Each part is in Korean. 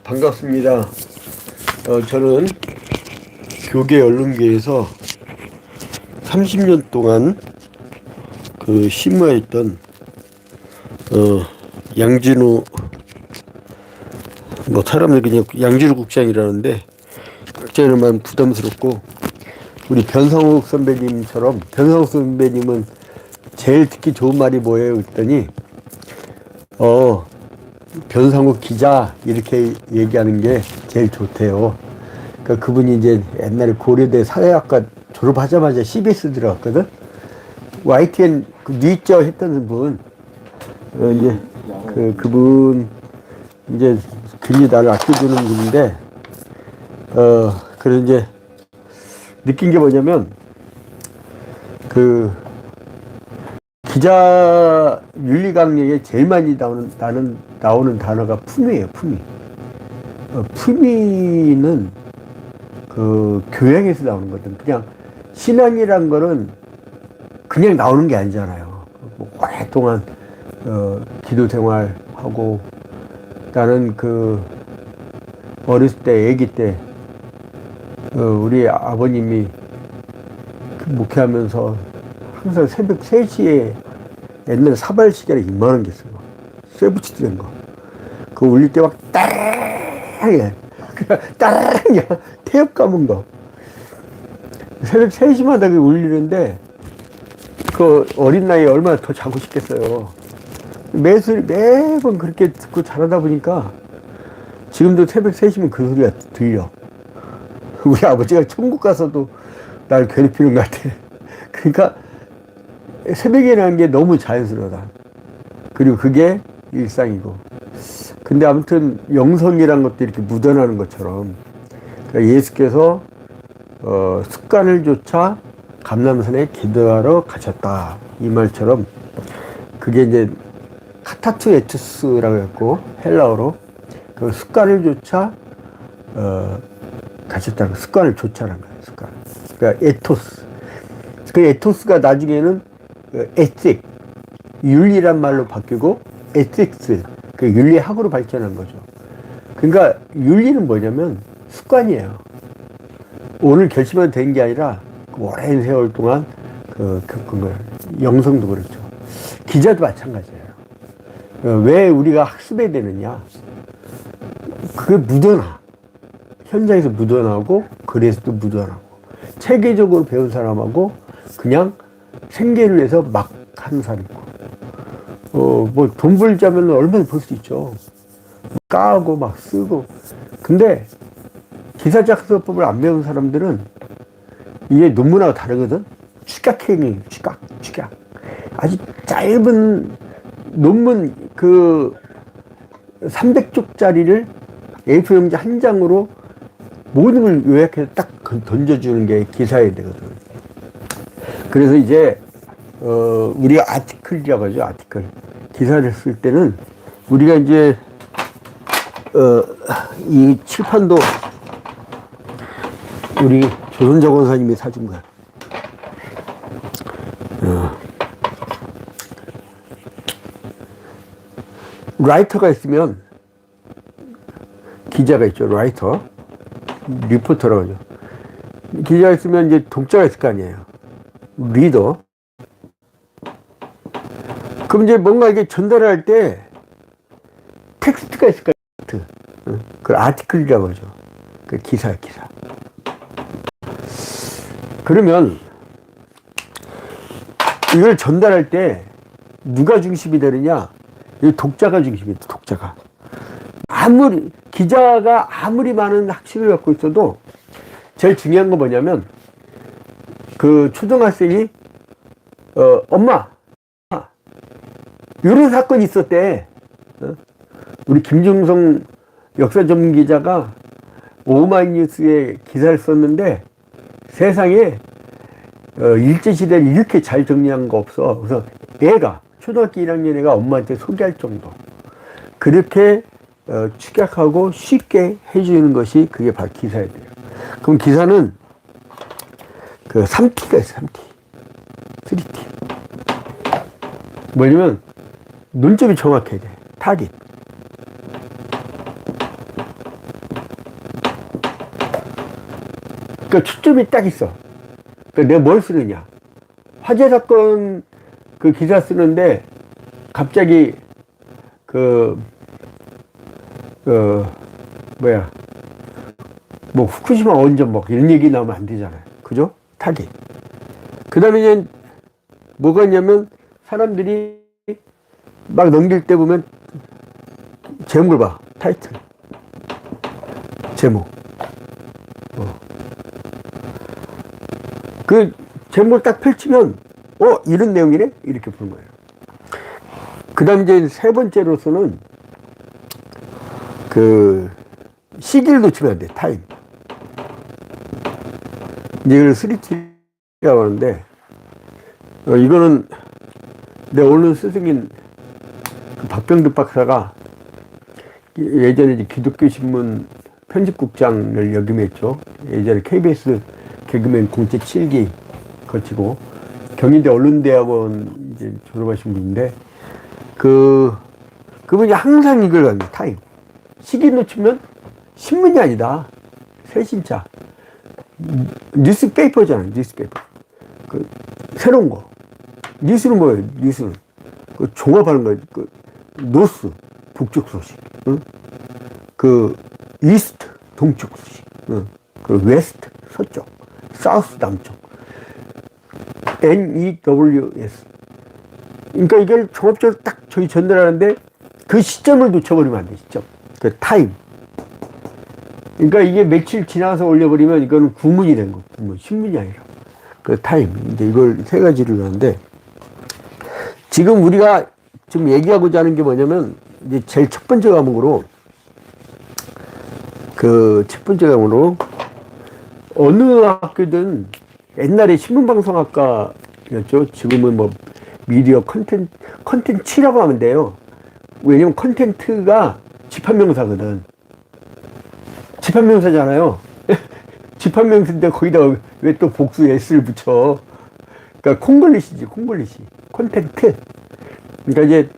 반갑습니다. 저는 교계 언론계에서 30년 동안 심무했던 양진우, 사람들 그냥 양진우 국장이라는데 국장이라면 부담스럽고, 우리 변상욱 선배님처럼, 변상욱 선배님은 제일 듣기 좋은 말이 뭐예요? 그랬더니 변상욱 기자 이렇게 얘기하는 게 제일 좋대요. 그러니까 그분이 이제 옛날에 고려대 사회학과 졸업하자마자 CBS 들어갔거든. YTN 뉘죠 했던 분. 이제 그분 이제 굉장히 나를 아껴주는 분인데, 그래서 이제 느낀 게 뭐냐면, 기자 윤리 강령에 제일 많이 나오는 단어가 품위예요, 품위. 품위는 교양에서 나오는 거든. 그냥 신앙이란 거는 그냥 나오는 게 아니잖아요. 오랫동안 기도 생활하고, 나는 어렸을 때, 아기 때, 우리 아버님이 목회하면서 항상 새벽 3시에 옛날에 사발시계를 2만 원 겠어요. 쇠붙이 된 거. 그거 울릴 때 막 따랑해. 그냥 따랑이야. 태엽 감은 거. 새벽 3시마다 그게 울리는데, 어린 나이에 얼마나 더 자고 싶겠어요. 매번 그렇게 듣고 자라다 보니까 지금도 새벽 3시면 그 소리가 들려. 우리 아버지가 천국 가서도 날 괴롭히는 것 같아. 그러니까 새벽에 일어나는 게 너무 자연스러워다. 그리고 그게 일상이고. 근데 아무튼 영성이란 것도 이렇게 묻어나는 것처럼, 그러니까 예수께서 습관을 좇아 감람산에 기도하러 가셨다, 이 말처럼, 그게 이제 카타투 에투스라고 했고, 헬라어로 그 습관을 좇아 가셨다는 거. 습관을 좇아라는 거예요. 습관. 그러니까 에토스. 그 에토스가 나중에는 에틱, 윤리란 말로 바뀌고 에틱스, 그 윤리학으로 발전한 거죠. 그러니까 윤리는 뭐냐면 습관이에요. 오늘 결심만 된 게 아니라 오랜 세월 동안 겪은 거예요. 영성도 그렇죠. 기자도 마찬가지예요. 왜 우리가 학습해야 되느냐? 그게 묻어나. 현장에서 묻어나고, 글에서도 묻어나고, 체계적으로 배운 사람하고 그냥 생계를 위해서 막 하는 사람 있고, 돈 벌자면 얼마나 벌 수 있죠. 까고 막 쓰고. 근데 기사작성법을 안 배운 사람들은 이게 논문하고 다르거든. 축약행위, 축약. 아주 짧은 논문 300쪽짜리를 A4 용지 한 장으로 모든 걸 요약해서 딱 던져주는 게 기사여야 되거든. 그래서 이제 우리가 아티클이라고 하죠. 아티클. 기사를 쓸 때는 우리가 이제 이 칠판도 우리 조선자 권사님이 사준 거야. 라이터가 있으면 기자가 있죠. 라이터, 리포터라고 하죠. 기자가 있으면 이제 독자가 있을 거 아니에요. 리더. 그럼 이제 뭔가 이게 전달할 때 텍스트가 있을 거예요. 그 아티클이라고 하죠. 그 기사. 그러면 이걸 전달할 때 누가 중심이 되느냐? 이 독자가 중심이 돼. 독자가. 기자가 아무리 많은 학식을 갖고 있어도 제일 중요한 건 뭐냐면, 초등학생이 엄마, 이런 사건이 있었대. 우리 김중성 역사 전문 기자가 오마이뉴스에 기사를 썼는데, 세상에 일제시대를 이렇게 잘 정리한 거 없어. 그래서 초등학교 1학년 애가 엄마한테 소개할 정도. 그렇게 축약하고 쉽게 해주는 것이 그게 바로 기사야 돼요. 그럼 기사는 3T가 있어요. 3T. 뭐냐면 논점이 정확해야 돼. 타깃. 그러니까 초점이 딱 있어. 그러니까 내가 뭘 쓰느냐. 화재 사건 그 기사 쓰는데 갑자기 뭐야, 뭐 후쿠시마 원전 뭐 이런 얘기 나오면 안 되잖아요. 그죠? 타깃. 그 다음에 이제 뭐가 있냐면 사람들이 막 넘길 때 보면 제목을 봐. 타이틀. 제목. 그 제목을 딱 펼치면 이런 내용이네? 이렇게 보는 거예요. 그 다음 이제 세 번째로서는 그 시기를 놓치면 안 돼. 타임. 이걸 3T라고 하는데 이거는 내 오늘 스승인 그 박병득 박사가 예전에 이제 기독교 신문 편집국장을 역임했죠. 예전에 KBS 개그맨 공채 7기 거치고 경희대 언론대학원 이제 졸업하신 분인데 그분이 항상 이걸 합니다. 타임. 시기 놓치면 신문이 아니다. 새신차. 뉴스페이퍼잖아요. 뉴스페이퍼. 그 새로운 거. 뉴스는 뭐예요? 뉴스는 그 종합하는 거예요. 그 노스 북쪽 소식. 응? 그 이스트 동쪽 소식. 응? 그 웨스트 서쪽. 사우스 남쪽. NEWS. 그러니까 이걸 종합적으로 딱 저희 전달하는데 그 시점을 놓쳐버리면 안 돼. 시점. 그 타임. 그러니까 이게 며칠 지나서 올려버리면 이거는 구문이 된 거. 구문. 신문이 아니라. 그 타임. 이제 이걸 세 가지를 하는데 지금 우리가 지금 얘기하고자 하는 게 뭐냐면 이제 제일 첫 번째 과목으로 어느 학교든 옛날에 신문방송학과였죠. 지금은 뭐 미디어 컨텐츠라고 하면 돼요. 왜냐면 컨텐츠가 집합명사거든. 집합명사잖아요. 집합명사인데 거기다 왜 또 복수 s를 붙여. 그러니까 콩글리시지, 콩글리시. 컨텐츠. 그러니까 이제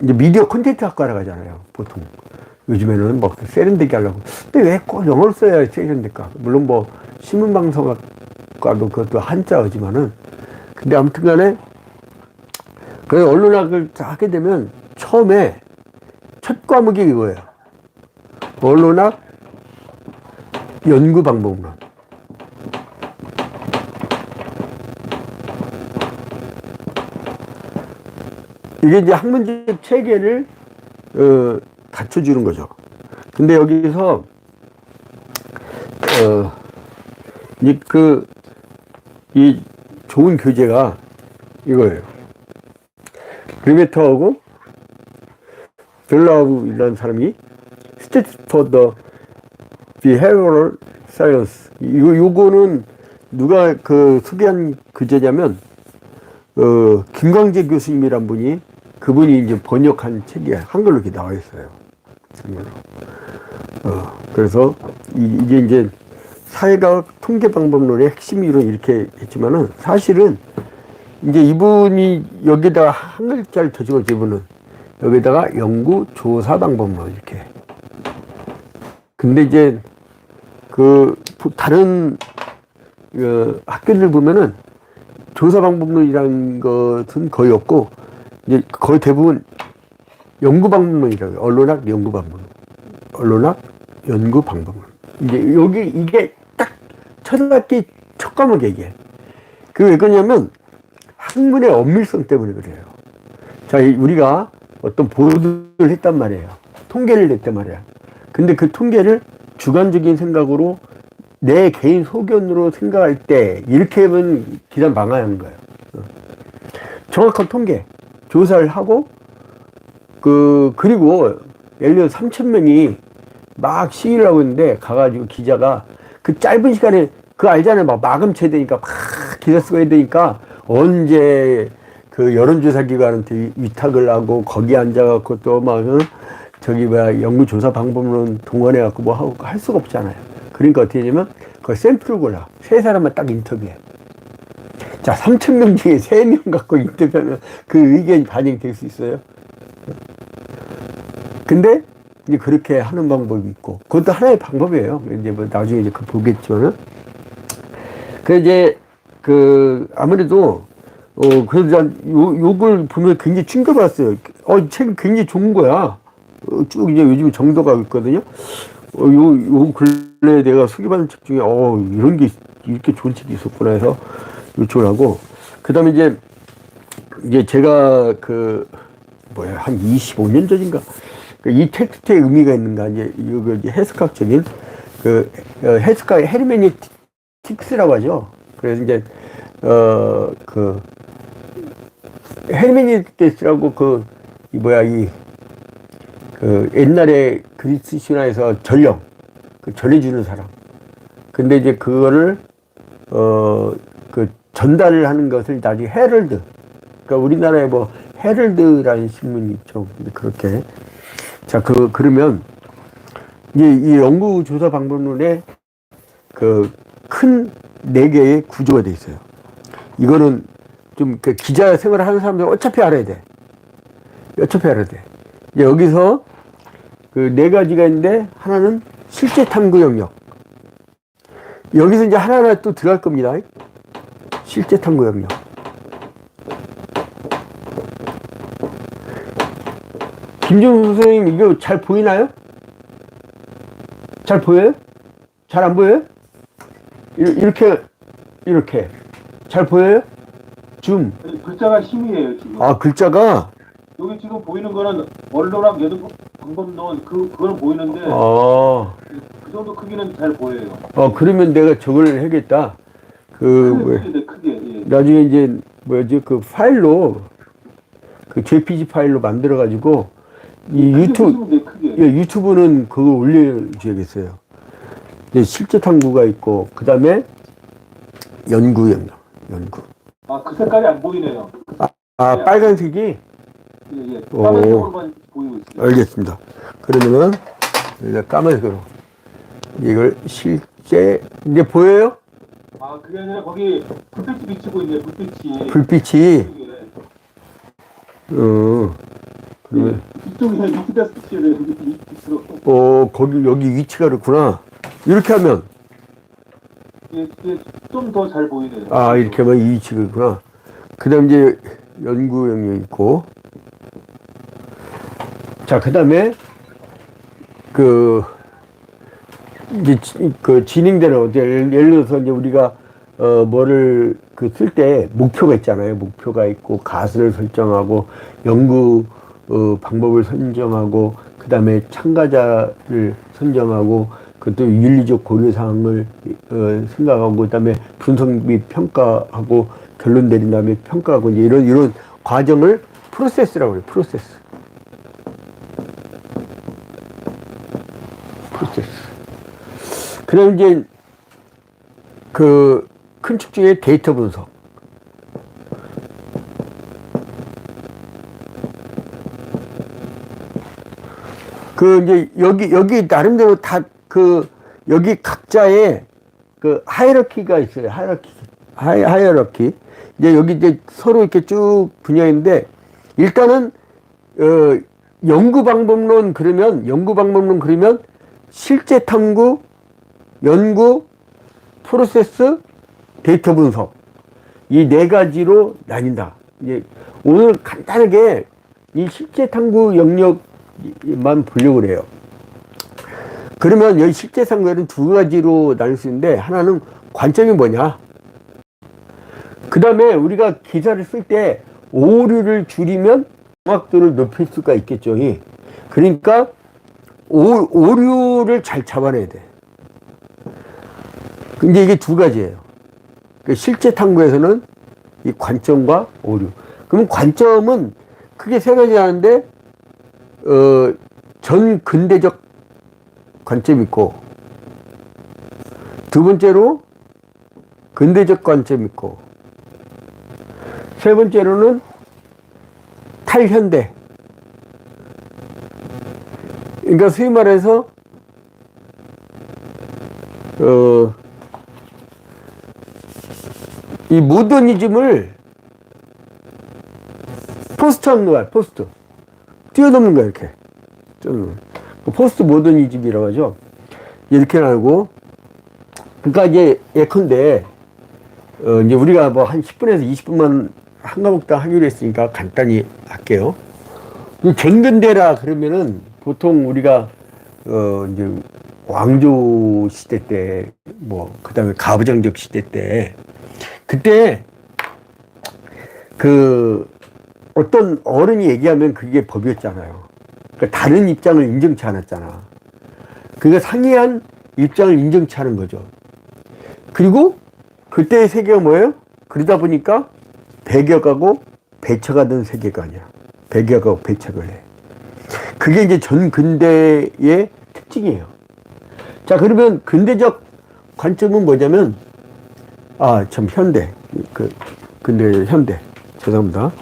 이제 미디어 컨텐츠 학과라고 하잖아요. 보통. 요즘에는 뭐 세련되게 하려고. 근데 왜 꼭 영어를 써야 세련될까? 물론 뭐 신문방송학과도 그것도 한자어지만은. 근데 아무튼 간에 그 언론학을 하게 되면 처음에 첫 과목이 이거예요. 언론학 연구방법론. 이게 이제 학문적 체계를 갖춰주는 거죠. 근데 여기서 이 좋은 교재가 이거예요. 리메터하고 벨라우이라는 사람이 Studies for the Behavioral Science. 요거는 누가 소개한 교재냐면 김광재 교수님이란 분이 그분이 이제 번역한 책이 한글로 이렇게 나와 있어요. 그래서 이게 이제 사회과학 통계방법론의 핵심 이론 이렇게 했지만은 사실은 이제 이분이 여기다가 한 글자를 더 적었죠. 이분은 여기다가 연구조사방법론 이렇게. 근데 이제 다른 학교들 보면은 조사방법론이라는 것은 거의 없고 이제 거의 대부분 연구방법론이라고 해요. 언론학 연구방법론. 언론학 연구방법론. 이제 이게 딱 초등학교 첫 과목이에요, 이게. 그게 왜 그러냐면 학문의 엄밀성 때문에 그래요. 자, 우리가 어떤 보도를 했단 말이에요. 통계를 냈단 말이야. 근데 그 통계를 주관적인 생각으로 내 개인 소견으로 생각할 때 이렇게 하면 기사 망하는 거예요. 정확한 통계 조사를 하고 그리고 예를 들어 3,000명이 막 시위를 하고 있는데 가가지고 기자가 그 짧은 시간에 알잖아요. 막 마감쳐야 되니까 막 기사 쓰고 해야 되니까 언제 여론조사 기관한테 위탁을 하고 거기 앉아갖고 또 막 연구조사 방법론 동원해갖고 뭐 하고 할 수가 없잖아요. 그러니까 어떻게 하냐면 그 샘플을 골라 세 사람만 딱 인터뷰해. 자, 3,000명 중에 3명 갖고 인터뷰하면 그 의견이 반영될 수 있어요. 근데 이제 그렇게 하는 방법이 있고, 그것도 하나의 방법이에요. 이제 뭐 나중에 이제 그 보겠지만은. 그 이제 아무래도 그래서 난 요걸 보면 굉장히 충격받았어요. 책이 굉장히 좋은 거야. 쭉 이제 요즘 정도가 있거든요. 요 근래에 내가 소개받은 책 중에 이런 게 이렇게 좋은 책이 있었구나 해서 요청을 하고, 그 다음에 이제 제가 한 25년 전인가 이 텍스트의 의미가 있는가, 이제 이거 이제 해석학적인 해석학 헤르메니틱스라고 하죠. 그래서 이제 헤르메니틱스라고 옛날에 그리스 신화에서 전령, 전해주는 사람. 근데 이제 그거를 전달을 하는 것을 나중에 헤럴드. 그러니까 우리나라에 뭐 헤럴드라는 신문이 있죠. 근데 그렇게. 자, 그러면 이제 이 연구조사 방법론에 큰 4개의 구조가 돼 있어요. 이거는 좀 기자 생활을 하는 사람들은 어차피 알아야 돼. 이제 여기서 4가지가 있는데, 하나는 실제 탐구 영역. 여기서 이제 하나하나 또 들어갈 겁니다. 실제 탐구 영역. 김정수 선생님, 이거 잘 보이나요? 잘 보여요? 잘 안 보여요? 이렇게. 잘 보여요? 줌. 글자가 힘이에요, 지금. 아, 글자가? 여기 지금 보이는 거는 원로랑 여덟 방법론 그거는 보이는데, 그 정도 크기는 잘 보여요. 그러면 내가 저걸 해야겠다. 크게. 예. 나중에 이제, 파일로, JPG 파일로 만들어가지고, 이 유튜브는 그거 올려줘야겠어요. 이제 실제 탐구가 있고, 그 다음에 연구 영역. 그 색깔이 안 보이네요. 빨간색이? 예. 까만색으로만 보이고 있어요. 알겠습니다. 그러면은, 이제 까만색으로. 이걸 실제, 이제 보여요? 그게 아니라 거기 불빛이 비치고 있네요, 불빛이? 그러면. 이쪽에 위치가 스치야 돼요, 밑으로. 여기 위치가 그렇구나. 이렇게 하면. 좀 더 잘 보이네요. 이렇게 하면 이 위치가 그렇구나. 그 다음 이제 연구 영역이 있고. 자, 그 다음에, 이제 진행되는, 예를 들어서 이제 우리가, 뭐를 쓸 때 목표가 있잖아요. 목표가 있고, 가설을 설정하고, 연구, 방법을 선정하고, 그 다음에 참가자를 선정하고, 그것도 윤리적 고려사항을, 생각하고, 그 다음에 분석 및 평가하고, 결론 내린 다음에 평가하고, 이제 이런 과정을 프로세스라고 해요. 프로세스. 그 다음 이제, 큰 축 중에 데이터 분석. 이제, 여기 나름대로 다, 여기 각자의 하이어러키가 있어요. 하이어러키. 이제 여기 이제 서로 이렇게 쭉 분야인데, 일단은, 연구 방법론 그러면, 실제 탐구, 연구, 프로세스, 데이터 분석. 이 4가지로 나뉜다. 이제 오늘 간단하게 이 실제 탐구 영역만 보려고 그래요. 그러면 여기 실제 탐구에는 2가지로 나눌 수 있는데, 하나는 관점이 뭐냐. 그 다음에 우리가 기사를 쓸 때 오류를 줄이면 정확도를 높일 수가 있겠죠. 그러니까 오류를 잘 잡아내야 돼. 근데 이게 2가지예요. 실제 탐구에서는 이 관점과 오류. 그럼 관점은 크게 3가지 하는데, 전 근대적 관점이 있고, 2번째로 근대적 관점이 있고, 3번째로는 탈현대. 그러니까 소위 말해서, 이 모더니즘을 포스트하는 거야, 포스트. 뛰어넘는 거야, 이렇게. 포스트 모더니즘이라고 하죠. 이렇게 나오고, 그러니까 이제 예컨대, 이제 우리가 뭐 한 10분에서 20분만 한 과목당 하기로 했으니까 간단히 할게요. 근근대라 그러면은 보통 우리가, 이제 왕조 시대 때, 뭐, 그 다음에 가부장적 시대 때, 그때 어떤 어른이 얘기하면 그게 법이었잖아요. 그러니까 다른 입장을 인정치 않았잖아. 그러니까 상이한 입장을 인정치 않은 거죠. 그리고 그때의 세계가 뭐예요? 그러다 보니까 배격하고 배척가 된 세계가 아니야. 배격하고 배척을 해. 그게 이제 전 근대의 특징이에요. 자, 그러면 근대적 관점은 뭐냐면, 현대. 근대, 현대. 죄송합니다.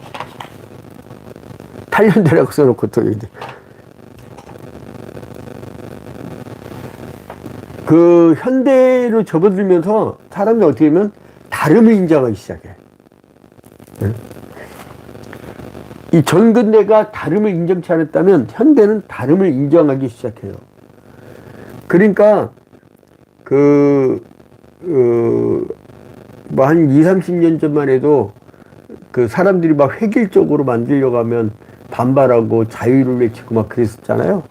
탈현대라고 써놓고 또, 현대로 접어들면서 사람들이 어떻게 보면 다름을 인정하기 시작해. 네? 이 전근대가 다름을 인정치 않았다면 현대는 다름을 인정하기 시작해요. 그러니까, 뭐 한 20, 30년 전만 해도 사람들이 막 획일적으로 만들려고 하면 반발하고 자유를 외치고 막 그랬었잖아요.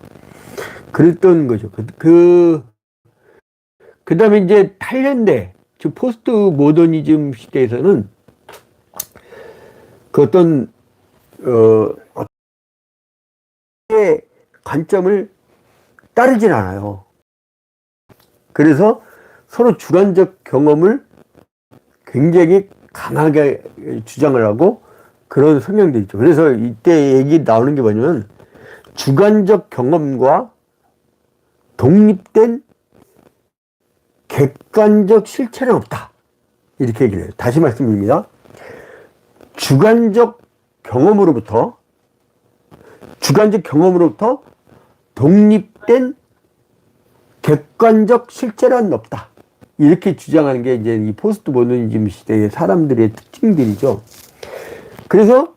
그랬던 거죠. 그 다음에 이제 탈현대, 즉 포스트 모더니즘 시대에서는 어떤 관점을 따르진 않아요. 그래서 서로 주관적 경험을 굉장히 강하게 주장을 하고 그런 성향들이 있죠. 그래서 이때 얘기 나오는 게 뭐냐면 주관적 경험과 독립된 객관적 실체는 없다. 이렇게 얘기를 해요. 다시 말씀드립니다. 주관적 경험으로부터 독립된 객관적 실체란 없다. 이렇게 주장하는 게 이제 이 포스트 모더니즘 시대의 사람들의 특징들이죠. 그래서,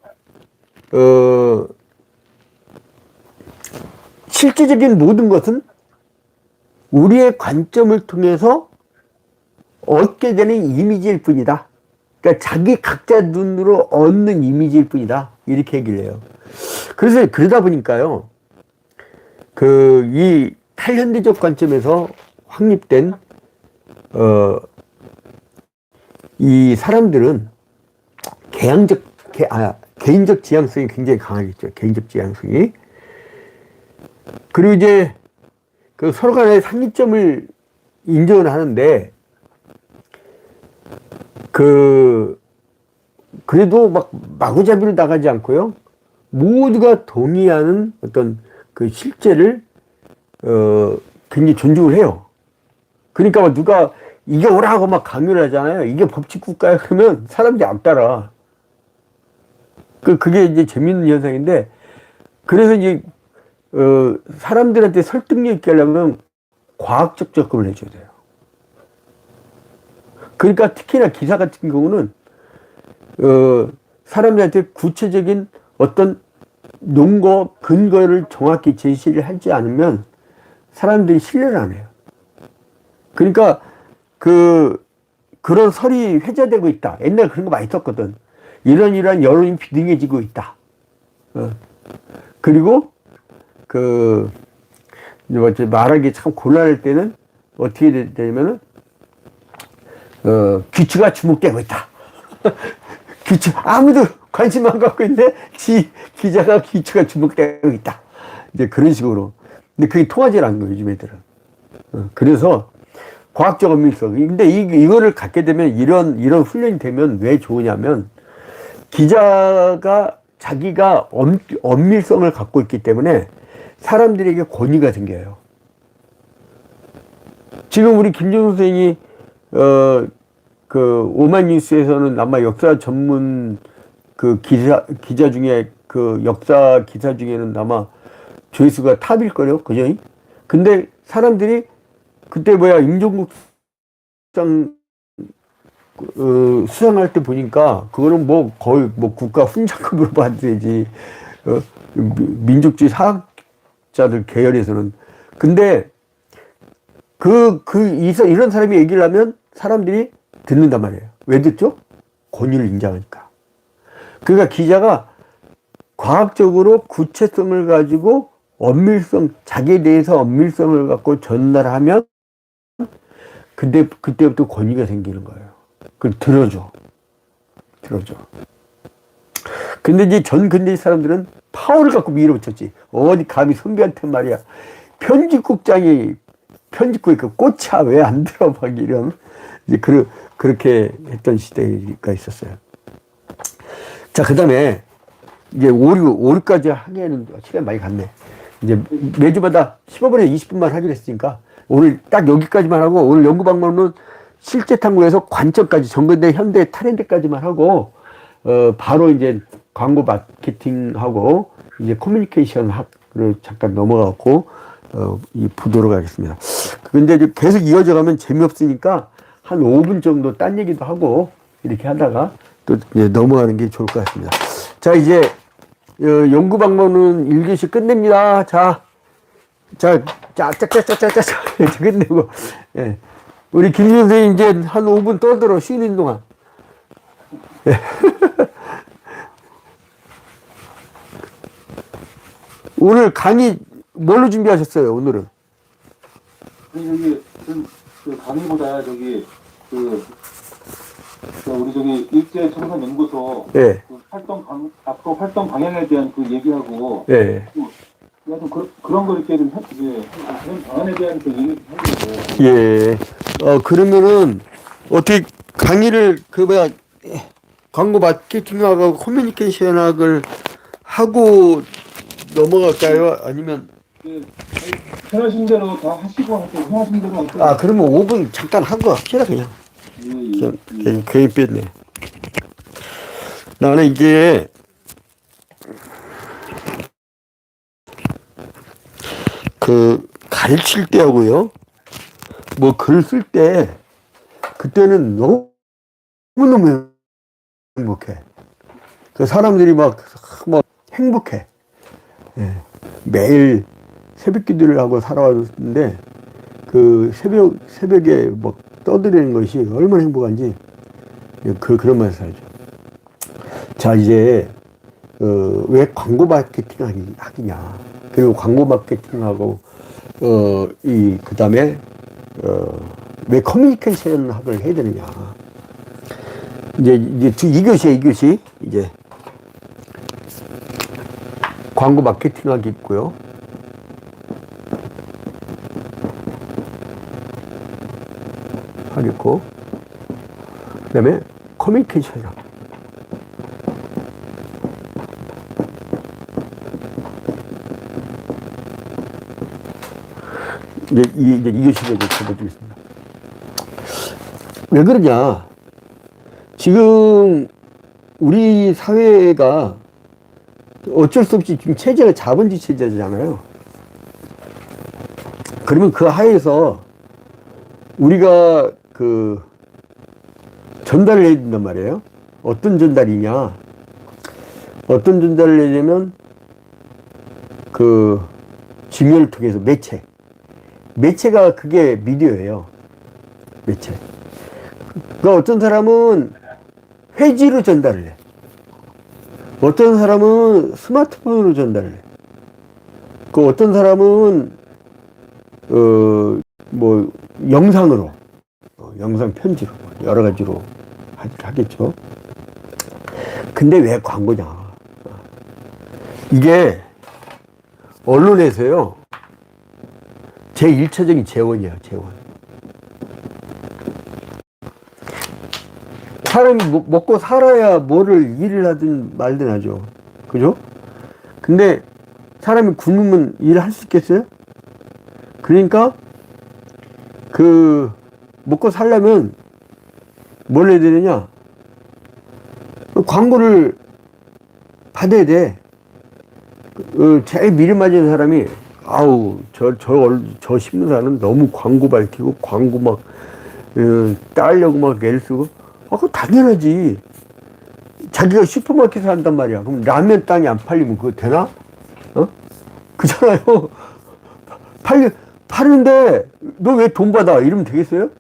실질적인 모든 것은 우리의 관점을 통해서 얻게 되는 이미지일 뿐이다. 그러니까 자기 각자 눈으로 얻는 이미지일 뿐이다. 이렇게 얘기를 해요. 그래서 그러다 보니까요, 이 탈현대적 관점에서 확립된 이 사람들은 개인적 지향성이 굉장히 강하겠죠. 개인적 지향성이. 그리고 이제 서로 간의 상이점을 인정을 하는데, 그래도 막 마구잡이로 나가지 않고요. 모두가 동의하는 어떤 실제를, 굉장히 존중을 해요. 그러니까 누가 이게 오라고 막 강요를 하잖아요. 이게 법치 국가야. 그러면 사람들이 안 따라. 그게 이제 재밌는 현상인데, 그래서 이제, 사람들한테 설득력 있게 하려면 과학적 접근을 해줘야 돼요. 그러니까 특히나 기사 같은 경우는, 사람들한테 구체적인 어떤 논거, 근거를 정확히 제시를 하지 않으면 사람들이 신뢰를 안 해요. 그러니까 그런 설이 회자되고 있다. 옛날에 그런 거 많이 썼거든. 이런 여론이 비등해지고 있다. 그리고 말하기 참 곤란할 때는 어떻게 되냐면은 귀추가 주목되고 있다. 귀추 아무도 관심 안 갖고 있는데 기자가 귀추가 주목되고 있다. 이제 그런 식으로. 근데 그게 통하지 않는 거예요, 요즘 애들은. 그래서 과학적 엄밀성. 근데 이거를 갖게 되면 이런 훈련이 되면 왜 좋으냐면 기자가 자기가 엄밀성을 갖고 있기 때문에 사람들에게 권위가 생겨요. 지금 우리 김정수 선생이 오마이뉴스에서는 아마 역사 전문 기자 중에 역사 기사 중에는 아마 조회수가 탑일걸요, 그죠? 근데 사람들이 그때 임종국상 수상할 때 보니까 그거는 거의 국가 훈장급으로 받아야지. 민족주의 사학자들 계열에서는 근데 이런 사람이 얘기를 하면 사람들이 듣는단 말이에요. 왜 듣죠? 권위를 인정하니까. 그러니까 기자가 과학적으로 구체성을 가지고 자기에 대해서 엄밀성을 갖고 전달하면 그때부터 권위가 생기는 거예요. 그걸 들어줘. 근데 이제 전 근대 사람들은 파워를 갖고 밀어붙였지. 어디 감히 선배한테 말이야. 편집국장이 편집국에 그 꽃차 왜 안 들어? 막 이런. 이제 그렇게 했던 시대가 있었어요. 자, 그 다음에 이제 오류까지 하기에는 시간이 많이 갔네. 이제 매주마다 15분에 20분만 하기로 했으니까 오늘 딱 여기까지만 하고 오늘 연구 방법은 실제 탐구에서 관점까지 정근대 현대 트렌드까지만 하고 바로 이제 광고 마케팅하고 이제 커뮤니케이션 학으로 잠깐 넘어가고 보도록 하겠습니다. 근데 이제 계속 이어져 가면 재미없으니까 한 5분 정도 딴 얘기도 하고 이렇게 하다가 또 이제 넘어가는 게 좋을 것 같습니다. 자, 이제 연구 방법은 1교시 끝냅니다. 자, 끝내고 예. 우리 김 선생님 이제 한 5분 떠들어 쉬는 동안. 예. 오늘 강의 뭘로 준비하셨어요? 오늘은? 여기 그 강의보다 저기 우리 저기 일제 청산 연구소 예. 그 앞으로 활동 방향에 대한 그 얘기하고 예. 좀 그런 거 이렇게 좀 그런 방안에 대한 그 얘기 하려고. 예. 그러면은 어떻게 강의를 광고 마케팅학하고 커뮤니케이션학을 하고 넘어갈까요? 아니면 편하신 대로 다 하시고 편하신 대로 하세요. 그러면 5분 잠깐 하고 합시다 그냥. 괜히 뺐네. 나는 이게 가르칠 때하고요. 뭐 글 쓸 때 그때는 너무너무 행복해. 그 사람들이 막 행복해. 예. 매일 새벽 기도를 하고 살아왔는데 그 새벽에 뭐 떠드리는 것이 얼마나 행복한지 그런 맛을 살죠. 자, 이제 왜 광고 마케팅 하기냐. 그리고 광고 마케팅하고 그 다음에 왜 커뮤니케이션 학을 해야 되느냐. 이제 2교시에 이제 광고 마케팅 학이 있고요. 하겠고, 그 다음에 커뮤니케이션 학. 이제 이교시에 접어주겠습니다. 왜 그러냐. 지금 우리 사회가 어쩔 수 없이 지금 체제가 자본주의 체제잖아요. 그러면 그 하에서 우리가 전달을 해야 된단 말이에요. 어떤 전달이냐. 어떤 전달을 해야되면 지면을 통해서 매체가 그게 미디어예요. 매체. 그러니까 어떤 사람은 회지로 전달을 해. 어떤 사람은 스마트폰으로 전달을 해. 어떤 사람은 영상으로, 영상 편지로 여러 가지로 하겠죠. 근데 왜 광고냐? 이게 언론에서요. 제1차적인 재원이야, 재원. 사람이 먹고 살아야 일을 하든 말든 하죠. 그죠? 근데 사람이 굶으면 일을 할 수 있겠어요? 그러니까 먹고 살려면 뭘 해야 되느냐? 광고를 받아야 돼. 제일 미리 맞은 사람이 저 씹는 사람은 너무 광고 밝히고 광고 막 따려고 막 애를 쓰고 그거 당연하지. 자기가 슈퍼마켓에서 한단 말이야. 그럼 라면 땅이 안 팔리면 그거 되나? 그잖아요. 파는데 너 왜 돈 받아? 이러면 되겠어요?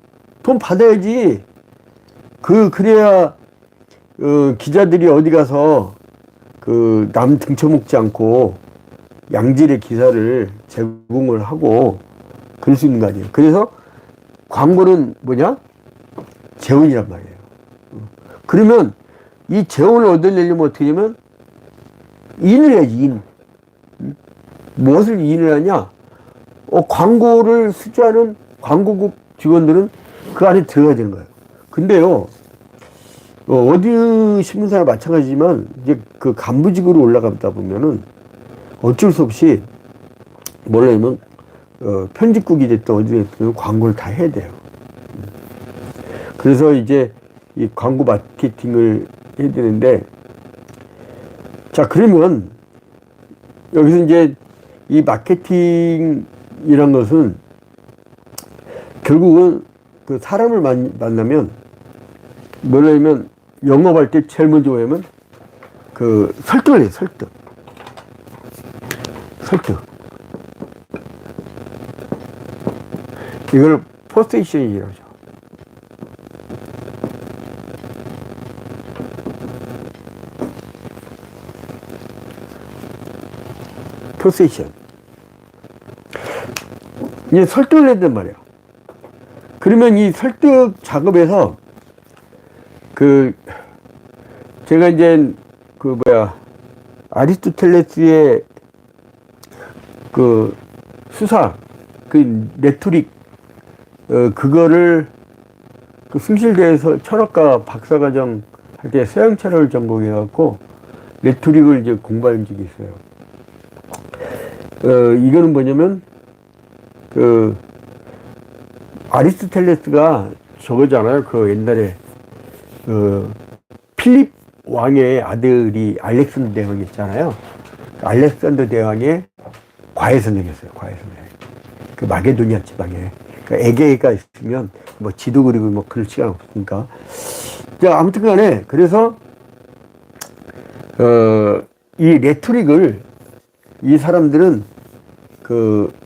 돈 받아야지. 그래야 기자들이 어디 가서 남 등쳐먹지 않고 양질의 기사를 제공을 하고 그럴 수 있는 거 아니에요. 그래서 광고는 뭐냐? 재원이란 말이에요. 그러면 이 재원을 얻어내려면 어떻게 하냐면 인을 해야지, 인. 무엇을 인을 하냐? 광고를 수주하는 광고국 직원들은 그 안에 들어가야 되는 거예요. 근데요, 어디 신문사나 마찬가지지만, 이제 그 간부직으로 올라가다 보면은 어쩔 수 없이, 뭐냐면, 편집국이 됐든 어디 됐든 광고를 다 해야 돼요. 그래서 이제 이 광고 마케팅을 해야 되는데, 자, 그러면 여기서 이제 이 마케팅이란 것은 결국은 그 사람을 만나면 뭐냐면 영업할 때 제일 먼저 뭐냐면 그 설득을 해요, 설득. 이걸 퍼스테이션이라고 하죠. 퍼스테이션. 이제 설득을 해야 된단 말이에요. 그러면 이 설득 작업에서 제가 이제 아리스토텔레스의 수사, 레토릭, 그거를 숭실대에서 철학과 박사과정 할 때 서양 철학을 전공해갖고 레토릭을 이제 공부한 적이 있어요. 이거는 뭐냐면, 아리스토텔레스가 저거잖아요. 옛날에, 필립 왕의 아들이 알렉산더 대왕이 있잖아요. 알렉산더 대왕의 과외선생이었어요. 과외선생. 마게도니아 지방에. 에게가 있으면 뭐 지도 그리고 뭐 그럴 시간 없으니까. 자, 아무튼 간에, 그래서, 이 레토릭을 이 사람들은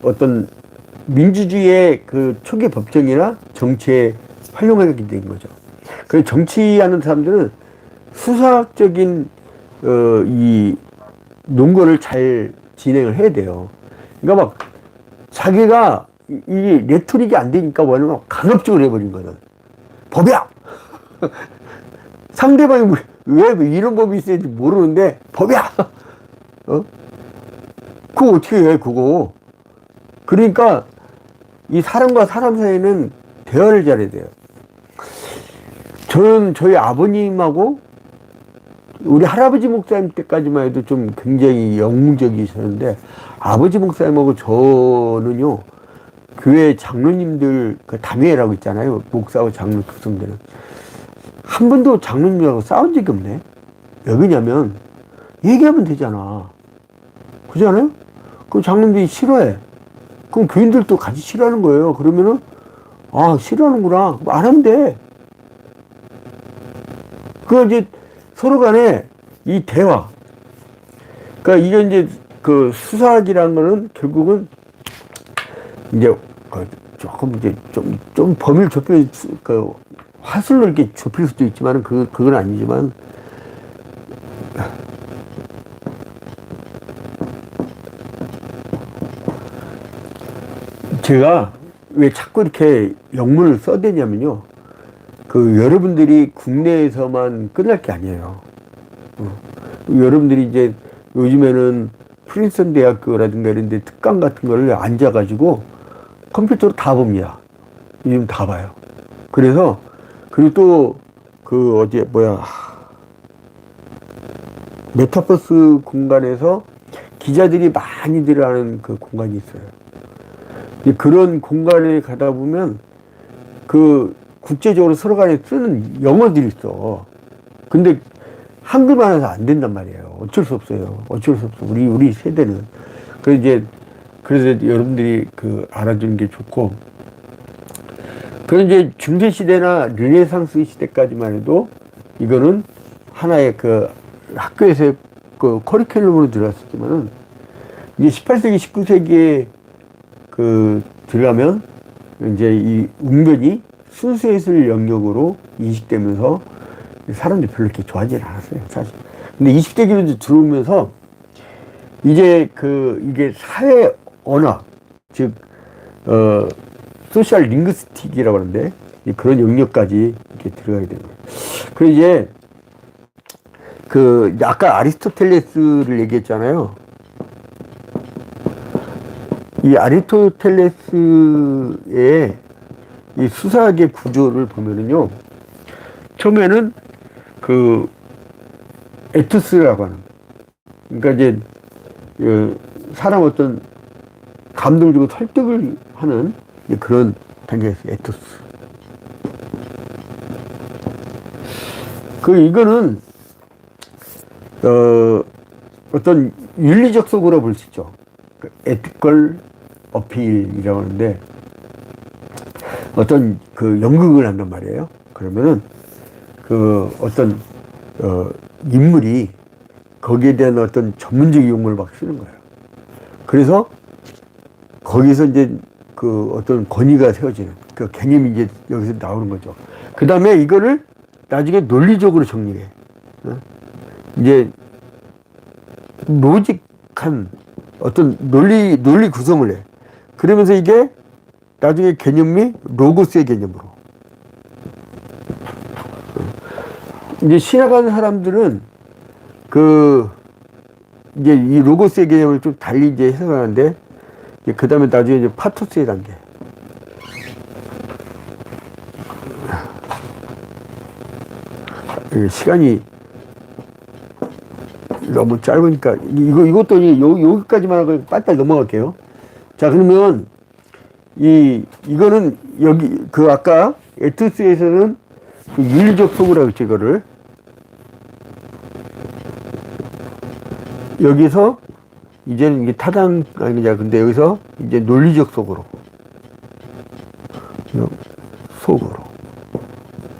어떤 민주주의의 초기 법정이나 정치에 활용하게 된 거죠. 그래서 정치하는 사람들은 수사학적인 이 논거를 잘 진행을 해야 돼요. 그러니까 막 자기가 이 레토릭이 안 되니까 뭐냐면 강압적으로 해버린 거는 법이야. 상대방이 왜 이런 법이 있어야지 모르는데 법이야. 그거 어떻게 해, 그거. 그러니까 이 사람과 사람 사이에는 대화를 잘해야 돼요. 저는 저희 아버님하고 우리 할아버지 목사님 때까지만 해도 좀 굉장히 영웅적이셨는데, 아버지 목사님하고 저는요, 교회 장로님들, 담회라고 있잖아요. 목사하고 장로 특성들은. 한 번도 장로님하고 싸운 적이 없네. 왜 그러냐면, 얘기하면 되잖아. 그렇지 않아요? 그럼 장로님들이 싫어해. 그럼 교인들도 같이 싫어하는 거예요. 그러면은, 싫어하는구나. 안 하면 돼. 이제 서로 간에 이 대화. 그러니까 이게 이제 수사학이라는 거는 결국은 이제 조금 이제 좀 범위를 좁혀, 화술로 이렇게 좁힐 수도 있지만 그건 아니지만, 제가 왜 자꾸 이렇게 영문을 써대냐면요. 여러분들이 국내에서만 끝날 게 아니에요. 여러분들이 이제 요즘에는 프린스턴 대학교라든가 이런 데 특강 같은 거를 앉아가지고 컴퓨터로 다 봅니다. 요즘 다 봐요. 그래서, 그리고 또, 메타버스 공간에서 기자들이 많이 들어가는 공간이 있어요. 그런 공간에 가다 보면 국제적으로 서로 간에 쓰는 영어들이 있어. 근데 한글만 해서 안 된단 말이에요. 어쩔 수 없어요. 어쩔 수 없어. 우리 세대는. 그래서 여러분들이 알아두는 게 좋고. 그런 이제 중세시대나 르네상스 시대까지만 해도 이거는 하나의 학교에서의 커리큘럼으로 들어왔었지만은 이제 18세기, 19세기에 들어가면 이제 이 웅변이 순수예술 영역으로 인식되면서 사람들이 별로 이렇게 좋아하지는 않았어요, 사실. 근데 20대 기로 들어오면서 이제 이게 사회 언어, 즉, 소셜 링구스틱이라고 하는데, 그런 영역까지 이렇게 들어가게 되는 거예요. 그리고 이제, 아까 아리스토텔레스를 얘기했잖아요. 이 아리스토텔레스의 이 수사학의 구조를 보면은요, 처음에는 에투스라고 하는, 그러니까 이제, 사람 어떤 감동을 주고 설득을 하는 그런 단계에서 에투스. 이거는, 어떤 윤리적 속으로 볼 수 있죠. 에티컬 어필이라고 하는데, 어떤 연극을 한단 말이에요. 그러면은, 어떤, 인물이 거기에 대한 어떤 전문적 용어를 막 쓰는 거예요. 그래서 거기서 이제 어떤 권위가 세워지는 개념이 이제 여기서 나오는 거죠. 그 다음에 이거를 나중에 논리적으로 정리해. 이제 로직한 어떤 논리 구성을 해. 그러면서 이게 나중에 개념이 로고스의 개념으로. 이제 신학하는 사람들은 이제 이 로고스의 개념을 좀 달리 이제 해석하는데, 그 다음에 나중에 이제 파토스의 단계. 시간이 너무 짧으니까, 이것도 여기까지만 하고 빨리빨리 넘어갈게요. 자, 그러면, 이거는 여기, 아까 에투스에서는 윤리적 소구라고 했죠, 이거를. 여기서, 이제는 이게 타당 아니냐. 근데 여기서 이제 논리적 속으로. 속으로.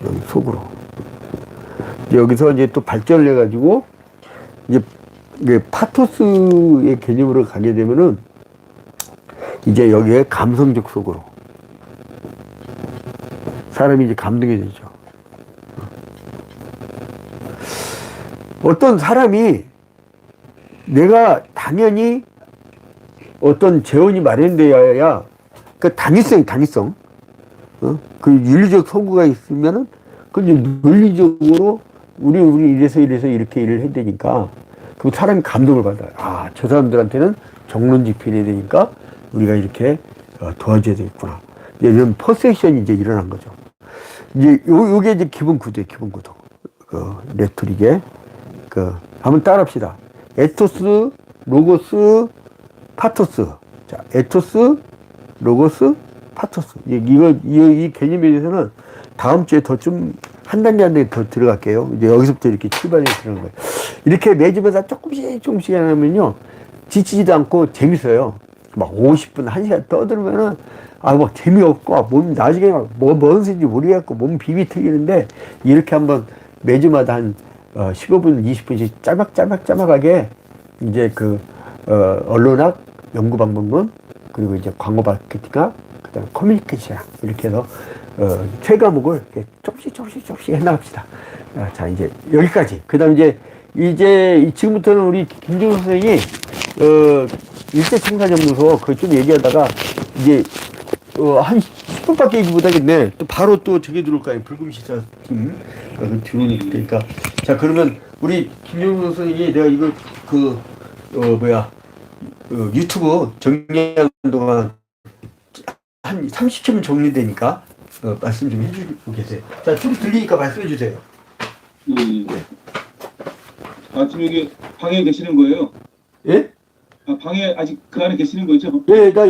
여기 속으로. 여기서 이제 또 발전을 해가지고, 이제 파토스의 개념으로 가게 되면은, 이제 여기에 감성적 속으로. 사람이 이제 감동이 되죠. 어떤 사람이 내가 당연히 어떤 재원이 마련되어야 당위성, 윤리적 소구가 있으면은 논리적으로 우리 이래서 이렇게 일을 해야 되니까 그 사람이 감동을 받아요. 아, 저 사람들한테는 정론직 필요해야 되니까 우리가 이렇게 도와줘야 되겠구나. 이런 퍼섹션이 이제 일어난 거죠. 이제 요게 이제 기본 구조예요, 기본 구도. 레토릭의 한번 따라합시다. 에토스, 로고스, 파토스. 자, 에토스, 로고스, 파토스. 이 개념에 대해서는 다음 주에 더 좀 한 단계 더 들어갈게요. 이제 여기서부터 이렇게 출발이 되는 거예요. 이렇게 매주마다 조금씩 하면요. 지치지도 않고 재밌어요. 막 50분, 1시간 떠들면은, 막 재미없고, 몸 나중에 뭔 소리인지 모르겠고, 몸 비비 튀기는데, 이렇게 한번 매주마다 한 15분, 20분씩 짜막하게 이제 언론학, 연구방법론, 그리고 이제 광고 마케팅학, 그 다음에 커뮤니케이션 이렇게 해서 세 과목을 조금씩 해나갑시다. 자, 이제 여기까지. 그 다음 이제 지금부터는 우리 김종수 선생이 일제청산연구소 그거 좀 얘기하다가 이제 한 10분밖에 얘기 못하겠네. 또 바로 또 저기 들어올 거 아니에요. 불금시사 팀 들어오니까. 자, 그러면 우리 김종수 선생이 내가 이거 유튜브 정리하는 동안 한 30초면 정리되니까 말씀 좀 해주고 계세요. 자, 소리 들리니까 말씀해 주세요. 예. 아, 지금 여기 방에 계시는 거예요? 예? 방에 아직 그 안에 계시는 거죠? 예, 나